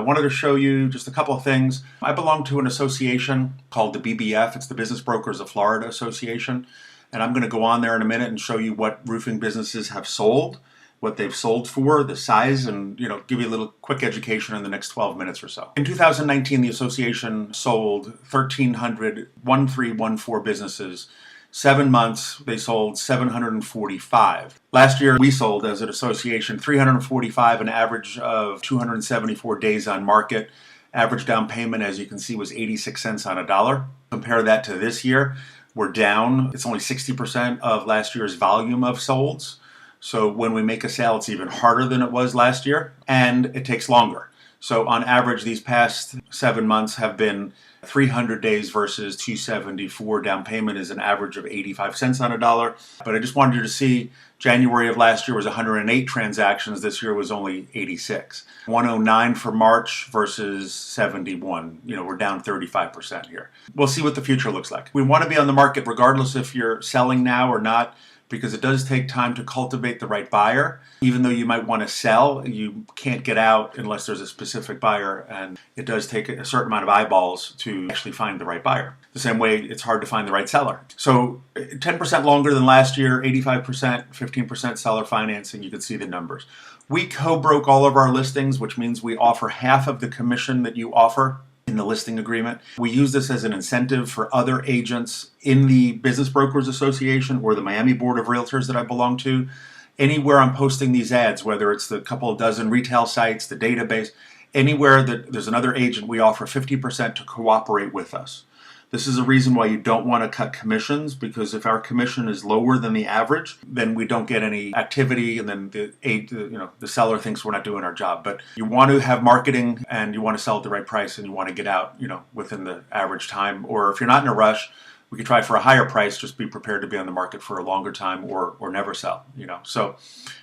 I wanted to show you just a couple of things. I belong to an association called the BBF. It's the Business Brokers of Florida Association. And I'm going to go on there in a minute and show you what roofing businesses have sold, what they've sold for, the size, and give you a little quick education in the next 12 minutes or so. In 2019, the association sold 1314 businesses. 7 months, they sold 745. Last year, we sold as an association 345, an average of 274 days on market. Average down payment, as you can see, was 86 cents on a dollar. Compare that to this year, we're down. It's only 60% of last year's volume of solds. So when we make a sale, it's even harder than it was last year, and it takes longer. So on average, these past 7 months have been 300 days versus 274. Down payment is an average of 85 cents on a dollar. But I just wanted you to see January of last year was 108 transactions. This year was only 86. 109 for March versus 71. We're down 35% here. We'll see what the future looks like. We want to be on the market regardless if you're selling now or not, because it does take time to cultivate the right buyer. Even though you might want to sell, you can't get out unless there's a specific buyer, and it does take a certain amount of eyeballs to actually find the right buyer. The same way it's hard to find the right seller. So 10% longer than last year, 85%, 15% seller financing, you can see the numbers. We co-broke all of our listings, which means we offer half of the commission that you offer in the listing agreement. We use this as an incentive for other agents in the Business Brokers Association or the Miami Board of Realtors that I belong to. Anywhere I'm posting these ads, whether it's the couple of dozen retail sites, the database, anywhere that there's another agent, we offer 50% to cooperate with us. This is a reason why you don't want to cut commissions, because if our commission is lower than the average, then we don't get any activity, and then the seller thinks we're not doing our job. But you want to have marketing, and you want to sell at the right price, and you want to get out, within the average time. Or if you're not in a rush, we could try for a higher price. Just be prepared to be on the market for a longer time, or never sell. So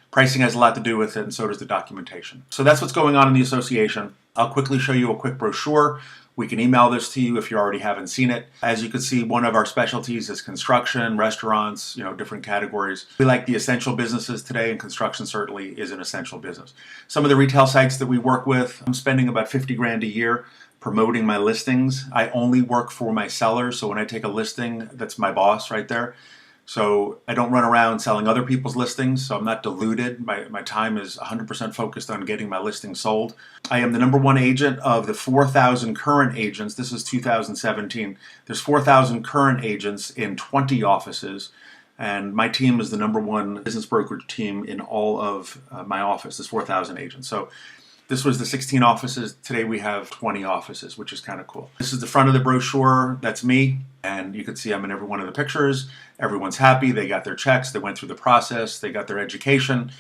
pricing has a lot to do with it, and so does the documentation. So that's what's going on in the association. I'll quickly show you a quick brochure. We can email this to you if you already haven't seen it. As you can see, one of our specialties is construction, restaurants, different categories. We like the essential businesses today, and construction certainly is an essential business. Some of the retail sites that we work with, I'm spending about 50 grand a year promoting my listings. I only work for my sellers, so when I take a listing, that's my boss right there. So I don't run around selling other people's listings, so I'm not diluted. My time is 100% focused on getting my listings sold. I am the #1 agent of the 4,000 current agents. This is 2017. There's 4,000 current agents in 20 offices, and my team is the #1 business brokerage team in all of my office. There's 4,000 agents. So this was the 16 offices. Today we have 20 offices, which is kind of cool. This is the front of the brochure. That's me. And you can see I'm in every one of the pictures. Everyone's happy. They got their checks. They went through the process. They got their education.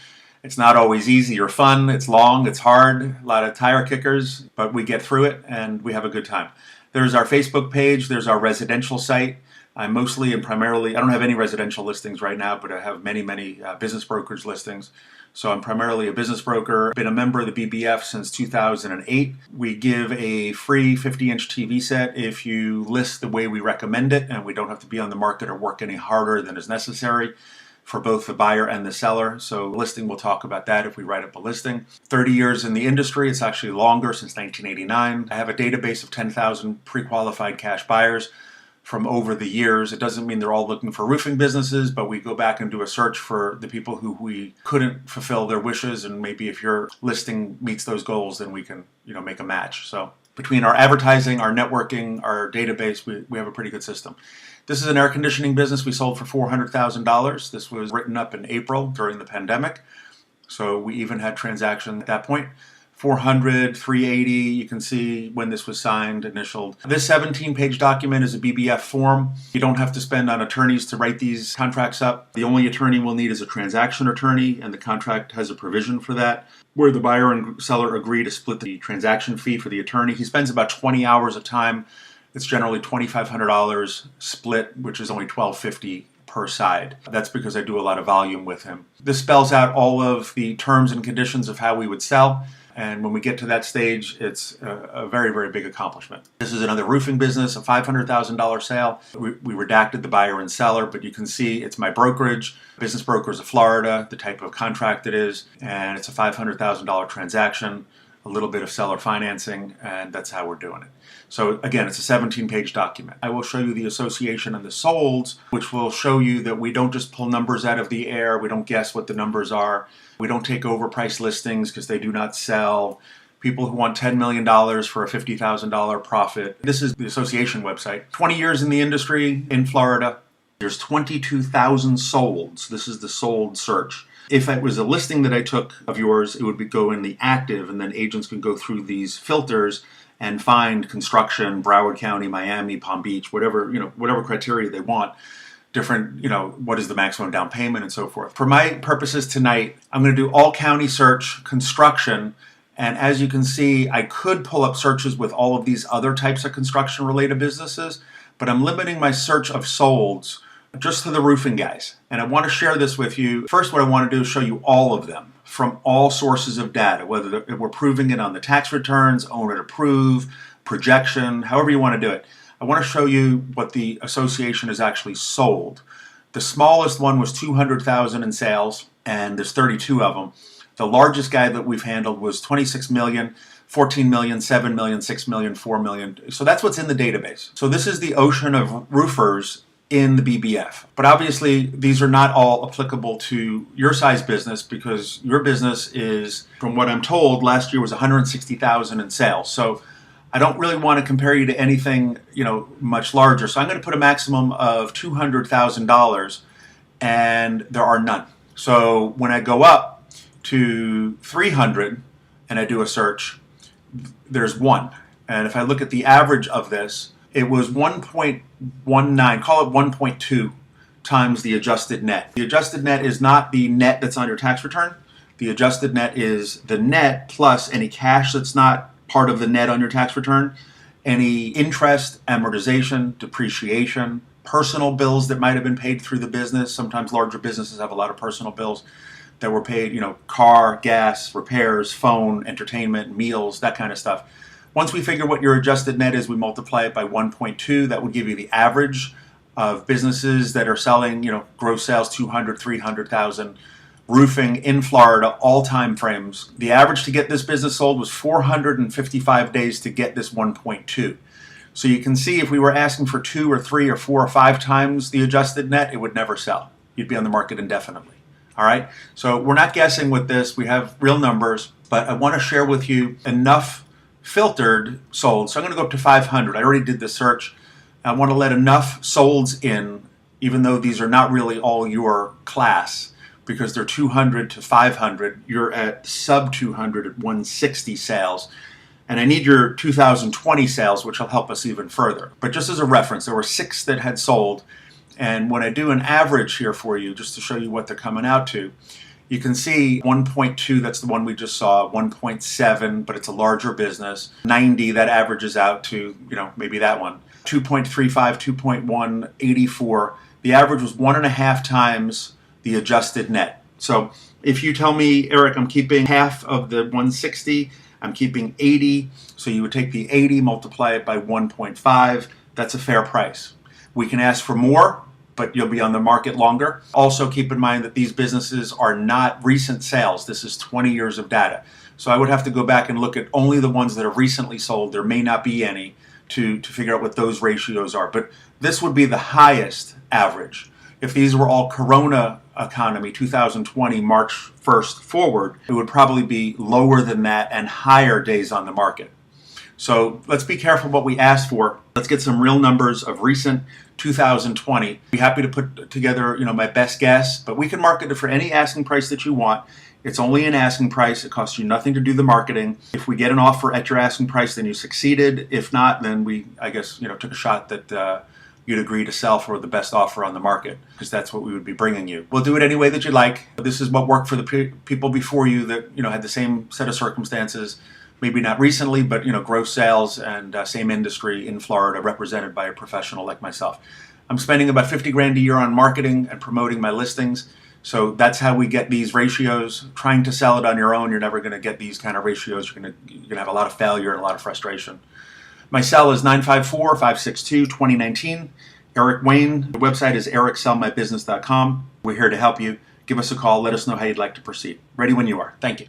It's not always easy or fun. It's long. It's hard. A lot of tire kickers, but we get through it and we have a good time. There's our Facebook page. There's our residential site. I mostly and primarily, I don't have any residential listings right now, but I have many business brokerage listings. So I'm primarily a business broker. I've been a member of the BBF since 2008. We give a free 50-inch TV set if you list the way we recommend it, and we don't have to be on the market or work any harder than is necessary for both the buyer and the seller. So listing, we'll talk about that if we write up a listing. 30 years in the industry. It's actually longer, since 1989. I have a database of 10,000 pre-qualified cash buyers from over the years. It doesn't mean they're all looking for roofing businesses, but we go back and do a search for the people who we couldn't fulfill their wishes, and maybe if your listing meets those goals, then we can make a match. So between our advertising, our networking, our database, we have a pretty good system. This is an air conditioning business we sold for $400,000. This was written up in April during the pandemic, so we even had transaction at that point. 400, 380, you can see when this was signed, initialed. This 17-page document is a BBF form. You don't have to spend on attorneys to write these contracts up. The only attorney we'll need is a transaction attorney, and the contract has a provision for that, where the buyer and seller agree to split the transaction fee for the attorney. He spends about 20 hours of time. It's generally $2,500 split, which is only $1,250 per side. That's because I do a lot of volume with him. This spells out all of the terms and conditions of how we would sell. And when we get to that stage, it's a very, very big accomplishment. This is another roofing business, a $500,000 sale. We redacted the buyer and seller, but you can see it's my brokerage, Business Brokers of Florida, the type of contract it is, and it's a $500,000 transaction. a little bit of seller financing, and that's how we're doing it. So again, it's a 17-page document. I will show you the association and the solds, which will show you that we don't just pull numbers out of the air. We don't guess what the numbers are. We don't take overpriced listings because they do not sell. People who want $10 million for a $50,000 profit. This is the association website. 20 years in the industry in Florida. There's 22,000 solds. This is the sold search. If it was a listing that I took of yours, it would go in the active, and then agents can go through these filters and find construction, Broward County, Miami, Palm Beach, whatever criteria they want. Different, what is the maximum down payment and so forth. For my purposes tonight, I'm going to do all county search, construction, and as you can see, I could pull up searches with all of these other types of construction-related businesses, but I'm limiting my search of solds just to the roofing guys. And I want to share this with you. First, what I want to do is show you all of them from all sources of data, whether we're proving it on the tax returns, own it approve, projection, however you want to do it. I want to show you what the association has actually sold. The smallest one was $200,000 in sales, and there's 32 of them. The largest guy that we've handled was $26 million, $14 million, $7 million, $6 million, $4 million. So that's what's in the database. So this is the ocean of roofers in the BBF. But obviously, these are not all applicable to your size business because your business is, from what I'm told, last year was $160,000 in sales. So I don't really want to compare you to anything, much larger. So I'm going to put a maximum of $200,000, and there are none. So when I go up to 300 and I do a search, there's one. And if I look at the average of this, it was 1.19, call it 1.2 times the adjusted net. The adjusted net is not the net that's on your tax return. The adjusted net is the net plus any cash that's not part of the net on your tax return, any interest, amortization, depreciation, personal bills that might have been paid through the business. Sometimes larger businesses have a lot of personal bills that were paid, car, gas, repairs, phone, entertainment, meals, that kind of stuff. Once we figure what your adjusted net is, we multiply it by 1.2. That would give you the average of businesses that are selling, gross sales 200, 300,000, roofing in Florida, all time frames. The average to get this business sold was 455 days to get this 1.2. So you can see if we were asking for 2 or 3 or 4 or 5 times the adjusted net, it would never sell. You'd be on the market indefinitely. All right, so we're not guessing with this. We have real numbers, but I want to share with you enough filtered solds. So I'm going to go up to 500. I already did the search. I want to let enough solds in, even though these are not really all your class, because they're 200 to 500. You're at sub 200 at 160 sales. And I need your 2020 sales, which will help us even further. But just as a reference, there were 6 that had sold. And when I do an average here for you, just to show you what they're coming out to, you can see 1.2, that's the one we just saw, 1.7, but it's a larger business. 90, that averages out to, maybe that one. 2.35, 2.1, 84. The average was 1.5 times the adjusted net. So if you tell me, Eric, I'm keeping half of the 160, I'm keeping 80, so you would take the 80, multiply it by 1.5, that's a fair price. We can ask for more, but you'll be on the market longer. Also keep in mind that these businesses are not recent sales. This is 20 years of data. So I would have to go back and look at only the ones that are recently sold. There may not be any to figure out what those ratios are. But this would be the highest average. If these were all Corona economy, 2020, March 1st forward, it would probably be lower than that and higher days on the market. So let's be careful what we ask for. Let's get some real numbers of recent 2020. Be happy to put together, my best guess, but we can market it for any asking price that you want. It's only an asking price. It costs you nothing to do the marketing. If we get an offer at your asking price, then you succeeded. If not, then we, took a shot that you'd agree to sell for the best offer on the market, because that's what we would be bringing you. We'll do it any way that you like. This is what worked for the people before you that, had the same set of circumstances. Maybe not recently, but gross sales and same industry in Florida, represented by a professional like myself. I'm spending about 50 grand a year on marketing and promoting my listings. So that's how we get these ratios. Trying to sell it on your own, you're never going to get these kind of ratios. You're going to have a lot of failure and a lot of frustration. My cell is 954-562-2019. Eric Wayne. The website is ericsellmybusiness.com. We're here to help you. Give us a call. Let us know how you'd like to proceed. Ready when you are. Thank you.